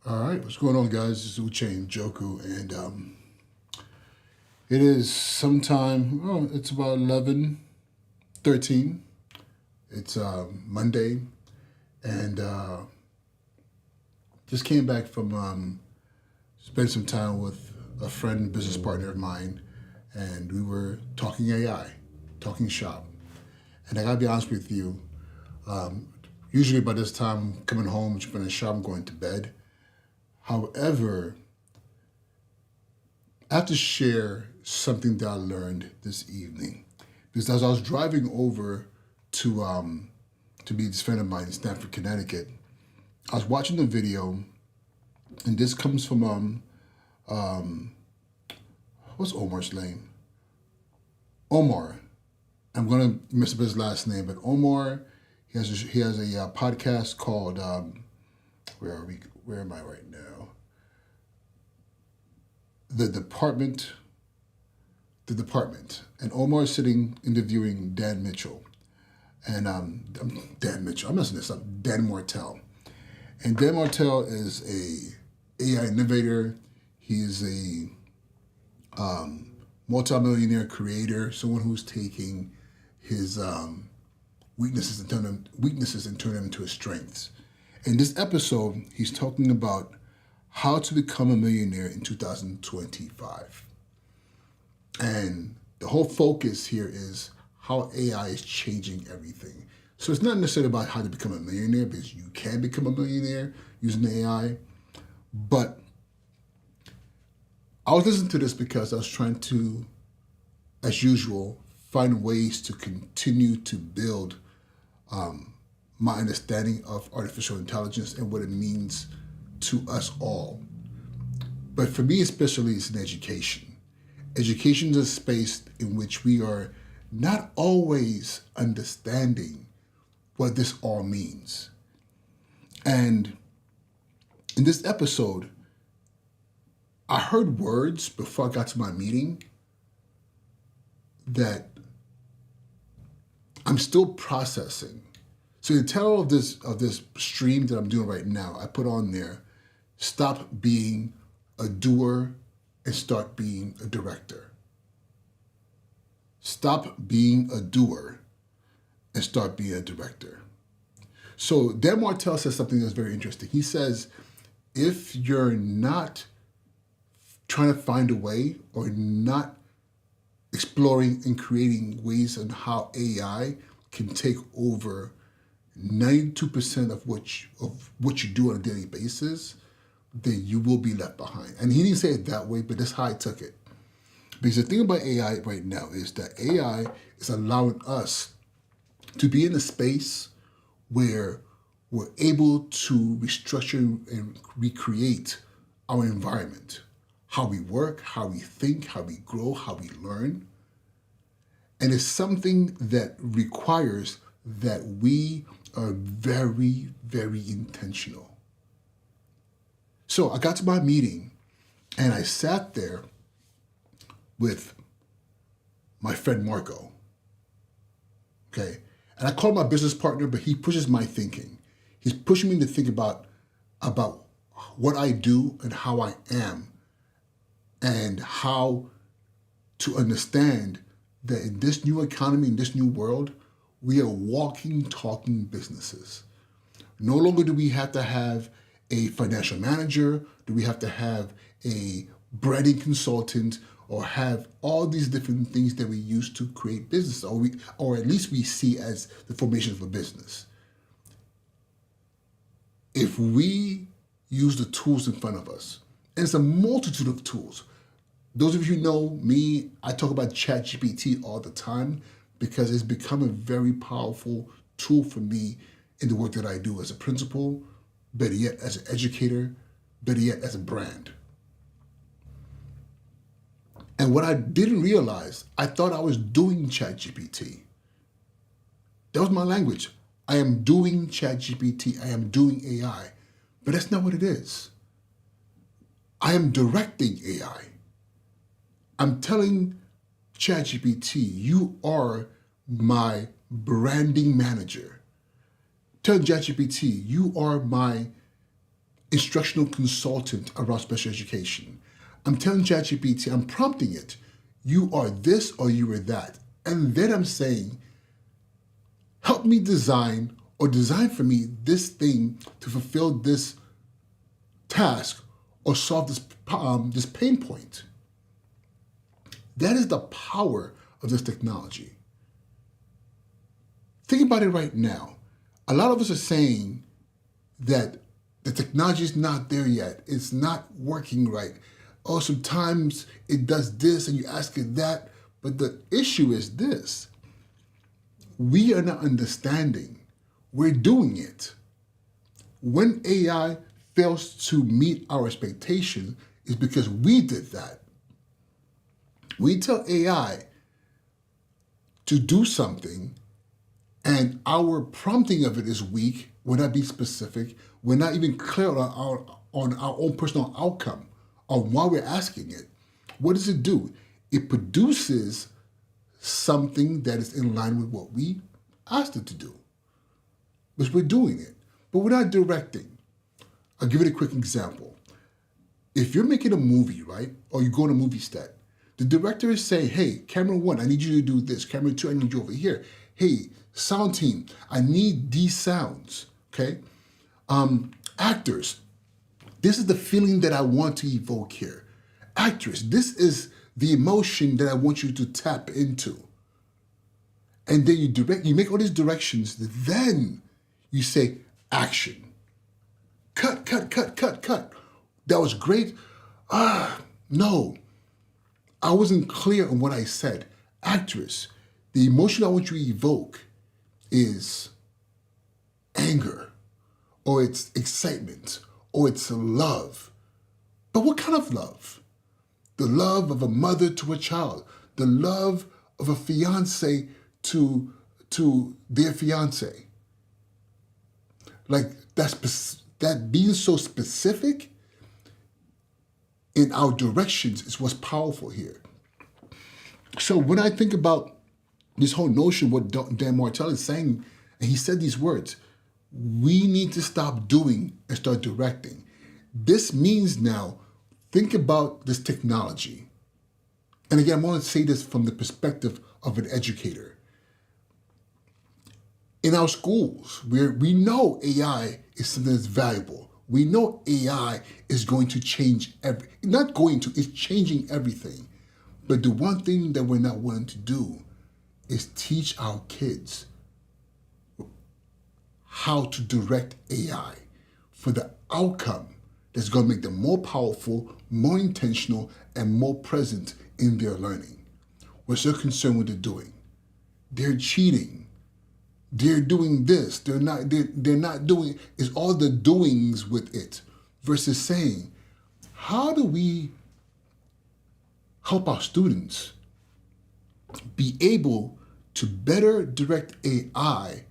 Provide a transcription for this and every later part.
All right, what's going on, guys? This is Uche and Njoku, and it is sometime. Oh, it's about 11:13. It's Monday, and just came back from spend some time with a friend, business partner of mine, and we were talking AI, talking shop. And I gotta be honest with you. Usually by this time, I'm coming home, jumping in the shop, I'm going to bed. However, I have to share something that I learned this evening. Because as I was driving over to meet this friend of mine in Stamford, Connecticut, I was watching the video, and this comes from what's Omar's name? Omar. I'm gonna mess up his last name, but Omar, he has a podcast called where are we? Where am I right now? The Department, the Department, and Omar is sitting interviewing Dan Mitchell, and Dan Mitchell. I'm messing this up. Dan Martell, and Dan Martell is a AI innovator. He is a multimillionaire creator, someone who's taking his weaknesses and turn them into his strengths. In this episode, he's talking about how to become a millionaire in 2025. And the whole focus here is how AI is changing everything. So it's not necessarily about how to become a millionaire, because you can become a millionaire using AI. But I was listening to this because I was trying to, as usual, find ways to continue to build my understanding of artificial intelligence and what it means to us all. But for me especially, it's in education. Education is a space in which we are not always understanding what this all means. And in this episode, I heard words before I got to my meeting that I'm still processing. So the title of this stream that I'm doing right now, I put on there, stop being a doer and start being a director. Stop being a doer and start being a director. So Dan Martell says something that's very interesting. He says, if you're not trying to find a way or not exploring and creating ways on how AI can take over 92% of what you do on a daily basis, then you will be left behind. And he didn't say it that way, but that's how I took it. Because the thing about AI right now is that AI is allowing us to be in a space where we're able to restructure and recreate our environment, how we work, how we think, how we grow, how we learn. And it's something that requires that we are very, very intentional. So I got to my meeting and I sat there with my friend Marco, okay? And I call my business partner, but he pushes my thinking. He's pushing me to think about what I do and how I am and how to understand that in this new economy, in this new world, we are walking, talking businesses. No longer do we have to have a financial manager, do we have to have a branding consultant, or have all these different things that we use to create business, or at least we see as the formation of a business. If we use the tools in front of us, and it's a multitude of tools. Those of you who know me, I talk about ChatGPT all the time because it's become a very powerful tool for me in the work that I do as a principal, better yet as an educator, better yet as a brand. And what I didn't realize, I thought I was doing ChatGPT. That was my language. I am doing ChatGPT. I am doing AI. But that's not what it is. I am directing AI. I'm telling ChatGPT, you are my branding manager. Tell ChatGPT, you are my instructional consultant around special education. I'm telling ChatGPT, I'm prompting it, you are this or you are that. And then I'm saying, help me design or design for me this thing to fulfill this task or solve this pain point. That is the power of this technology. Think about it right now. A lot of us are saying that the technology is not there yet. It's not working right. Or sometimes it does this and you ask it that. But the issue is this. We are not understanding. We're doing it. When AI fails to meet our expectation, it's because we did that. We tell AI to do something, and our prompting of it is weak. We're not being specific. We're not even clear on our own personal outcome on why we're asking it. What does it do? It produces something that is in line with what we asked it to do, because we're doing it, but we're not directing. I'll give it a quick example. If you're making a movie, right, or you go on a movie set, the director is saying, hey, camera one, I need you to do this. Camera two, I need you over here. Hey, sound team, I need these sounds, okay? Actors, this is the feeling that I want to evoke here. Actress, this is the emotion that I want you to tap into. And then you make all these directions, then you say, action. Cut, cut, cut, cut, cut. That was great. No. I wasn't clear on what I said. Actress, the emotion I want you to evoke is anger, or it's excitement, or it's love. But what kind of love? The love of a mother to a child, the love of a fiance to their fiance. Like that being so specific in our directions is what's powerful here. So when I think about this whole notion, what Dan Martell is saying, and he said these words, we need to stop doing and start directing. This means now, think about this technology. And again, I want to say this from the perspective of an educator. In our schools, we know AI is something that's valuable. We know AI is going to change it's changing everything. But the one thing that we're not willing to do is teach our kids how to direct AI for the outcome that's going to make them more powerful, more intentional, and more present in their learning. We're so concerned with what they're doing. They're cheating. They're doing this. They're not doing, it's all the doings with it versus saying, how do we help our students be able to better direct AI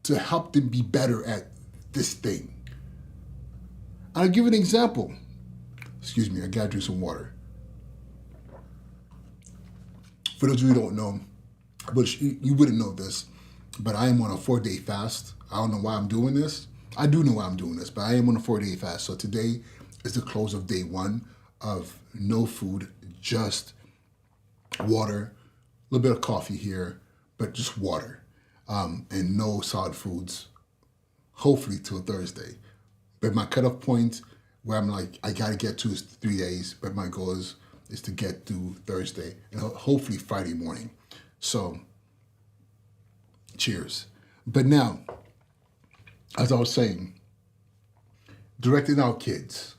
to help them be better at this thing? I'll give an example. Excuse me, I gotta drink some water. For those of you who don't know, but you wouldn't know this, but I am on a 4-day fast. I don't know why I'm doing this. I do know why I'm doing this, but I am on a 4-day fast. So today is the close of day 1 of no food, just water, a little bit of coffee here, but just water, and no solid foods, hopefully till Thursday. But my cutoff point where I'm like, I gotta get to is 3 days, but my goal is to get through Thursday and hopefully Friday morning. So, cheers. But now, as I was saying, directing our kids,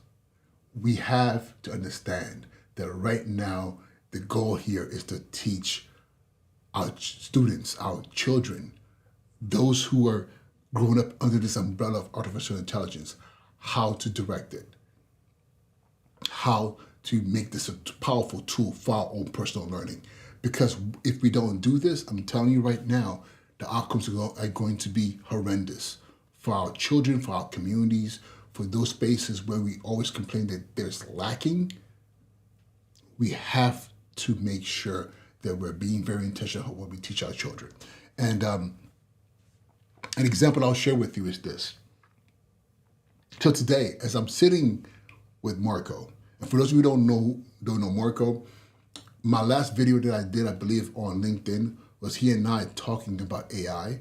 we have to understand that right now, the goal here is to teach our students, our children, those who are growing up under this umbrella of artificial intelligence, how to direct it, how to make this a powerful tool for our own personal learning. Because if we don't do this, I'm telling you right now, the outcomes are going to be horrendous for our children, for our communities, for those spaces where we always complain that there's lacking. We have to make sure that we're being very intentional when we teach our children. And an example I'll share with you is this. So today, as I'm sitting with Marco, and for those of you who don't know Marco, my last video that I did, I believe, on LinkedIn was he and I talking about AI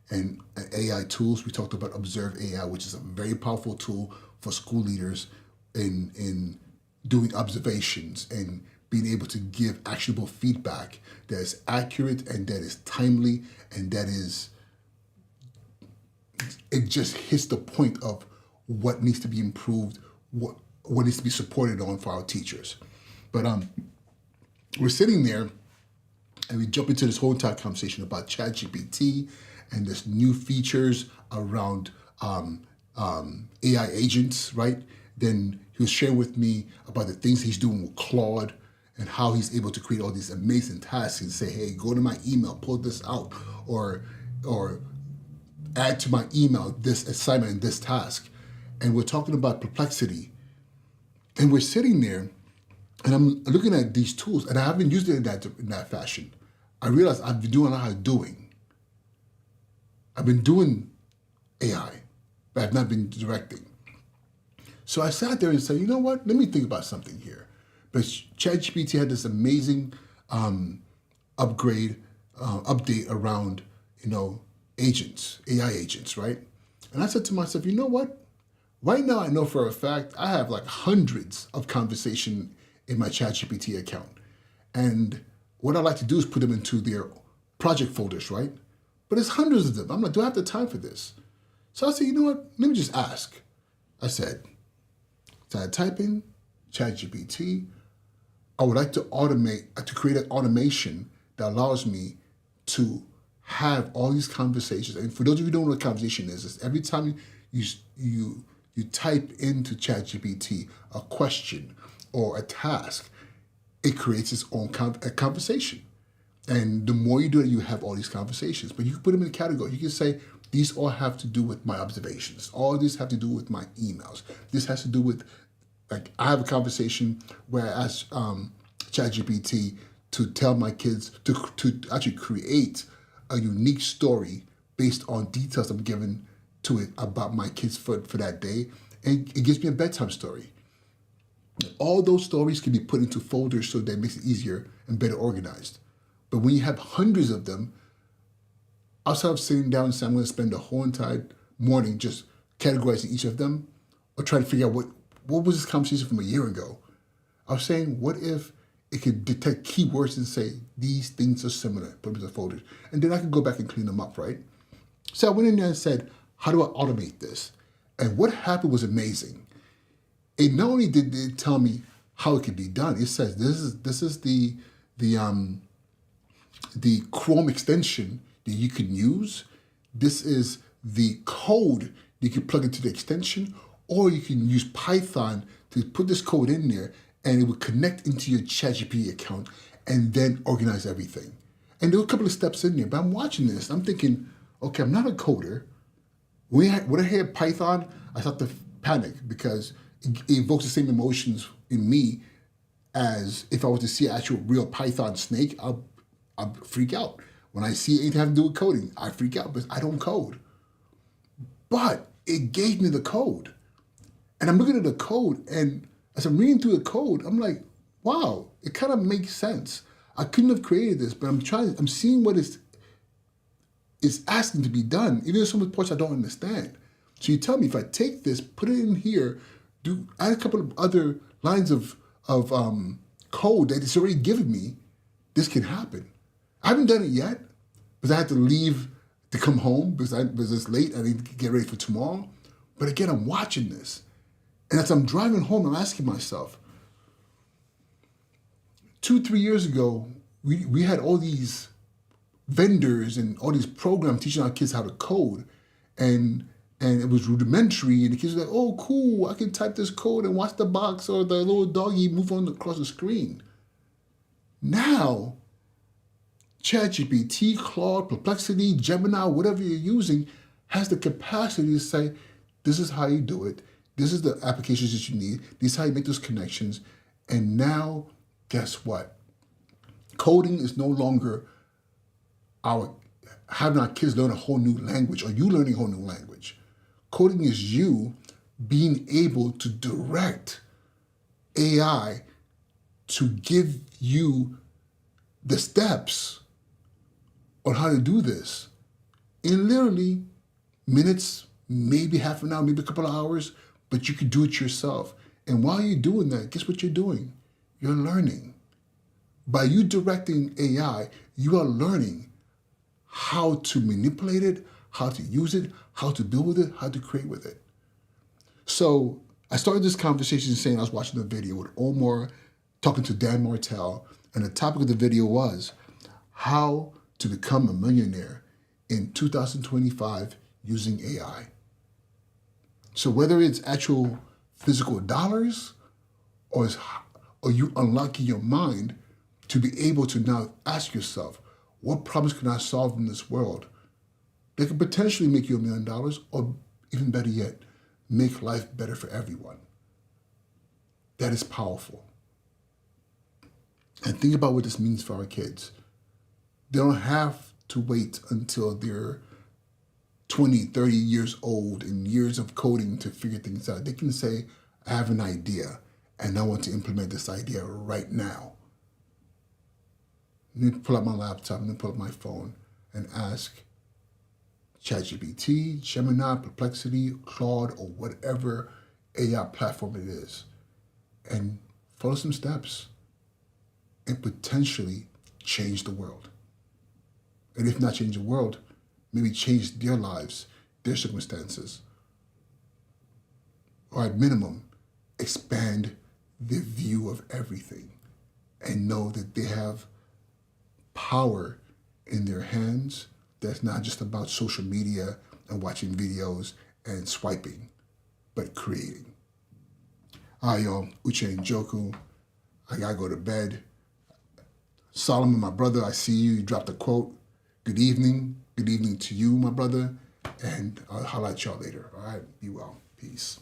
and AI tools. We talked about Observe AI, which is a very powerful tool for school leaders in doing observations and being able to give actionable feedback that is accurate and that is timely and that is, it just hits the point of what needs to be improved, what needs to be supported on for our teachers. But we're sitting there and we jump into this whole entire conversation about ChatGPT and this new features around AI agents, right? Then he was sharing with me about the things he's doing with Claude and how he's able to create all these amazing tasks and say, hey, go to my email, pull this out, or add to my email this assignment and this task. And we're talking about perplexity. And we're sitting there and I'm looking at these tools and I haven't used it in that fashion. I realized I've been doing a lot of doing. I've been doing AI, but I've not been directing. So I sat there and said, you know what? Let me think about something here. But ChatGPT had this amazing update around, agents, AI agents, right? And I said to myself, you know what? Right now, I know for a fact I have like hundreds of conversation in my ChatGPT account. And what I like to do is put them into their project folders, right? But there's hundreds of them. I'm like, do I have the time for this? So I said, you know what? Let me just ask. I said, so I type in ChatGPT. I would like to create an automation that allows me to have all these conversations. And for those of you who don't know what a conversation is every time you type into ChatGPT a question or a task, it creates its own conversation. And the more you do it, you have all these conversations. But you can put them in a category. You can say, these all have to do with my observations. All these have to do with my emails. This has to do with, like, I have a conversation where I ask ChatGPT to tell my kids to actually create a unique story based on details I'm given to it about my kids for that day. And it gives me a bedtime story. All those stories can be put into folders so that it makes it easier and better organized. But when you have hundreds of them, outside of sitting down and saying I'm going to spend the whole entire morning just categorizing each of them or trying to figure out what was this conversation from a year ago, I was saying, what if it could detect keywords and say, these things are similar, put them into folders. And then I could go back and clean them up, right? So I went in there and said, how do I automate this? And what happened was amazing. It not only did it tell me how it could be done, it says this is the Chrome extension that you can use. This is the code you can plug into the extension, or you can use Python to put this code in there and it will connect into your ChatGPT account and then organize everything. And there were a couple of steps in there, but I'm watching this. I'm thinking, okay, I'm not a coder. When I hear Python, I start to panic because it evokes the same emotions in me as if I was to see an actual real Python snake. I'll freak out. When I see anything having to do with coding, I freak out because I don't code. But it gave me the code. And I'm looking at the code, and as I'm reading through the code, I'm like, wow, it kind of makes sense. I couldn't have created this, but I'm seeing what it's asking to be done, even though some of the parts I don't understand. So you tell me, if I take this, put it in here, add a couple of other lines of code that it's already given me, this can happen. I haven't done it yet because I had to leave to come home because it's late. I need to get ready for tomorrow. But again, I'm watching this. And as I'm driving home, I'm asking myself, 2-3 years ago, we had all these vendors and all these programs teaching our kids how to code. And it was rudimentary. And the kids were like, oh, cool, I can type this code and watch the box or the little doggy move on across the screen. Now, ChatGPT, Claude, Perplexity, Gemini, whatever you're using, has the capacity to say, this is how you do it. This is the applications that you need. This is how you make those connections. And now, guess what? Coding is no longer having our kids learn a whole new language or you learning a whole new language. Coding is you being able to direct AI to give you the steps on how to do this in literally minutes, maybe half an hour, maybe a couple of hours, but you can do it yourself. And while you're doing that, guess what you're doing? You're learning. By you directing AI, you are learning how to manipulate it, how to use it, how to build with it, how to create with it. So I started this conversation saying I was watching a video with Omar talking to Dan Martell, and the topic of the video was how to become a millionaire in 2025 using AI. So whether it's actual physical dollars or you unlocking your mind to be able to now ask yourself, what problems can I solve in this world that could potentially make you $1 million, or even better yet, make life better for everyone? That is powerful. And think about what this means for our kids. They don't have to wait until they're 20, 30 years old and years of coding to figure things out. They can say, I have an idea and I want to implement this idea right now. Let me pull up my laptop, let me pull up my phone and ask ChatGPT, Gemini, Perplexity, Claude, or whatever AI platform it is, and follow some steps and potentially change the world. And if not change the world, maybe change their lives, their circumstances. Or at minimum, expand their view of everything and know that they have power in their hands that's not just about social media and watching videos and swiping, but creating. All right, y'all, Uche and Njoku. I gotta go to bed. Solomon, my brother, I see you. You dropped a quote. Good evening. Good evening to you, my brother. And I'll holler at y'all later. All right, be well. Peace.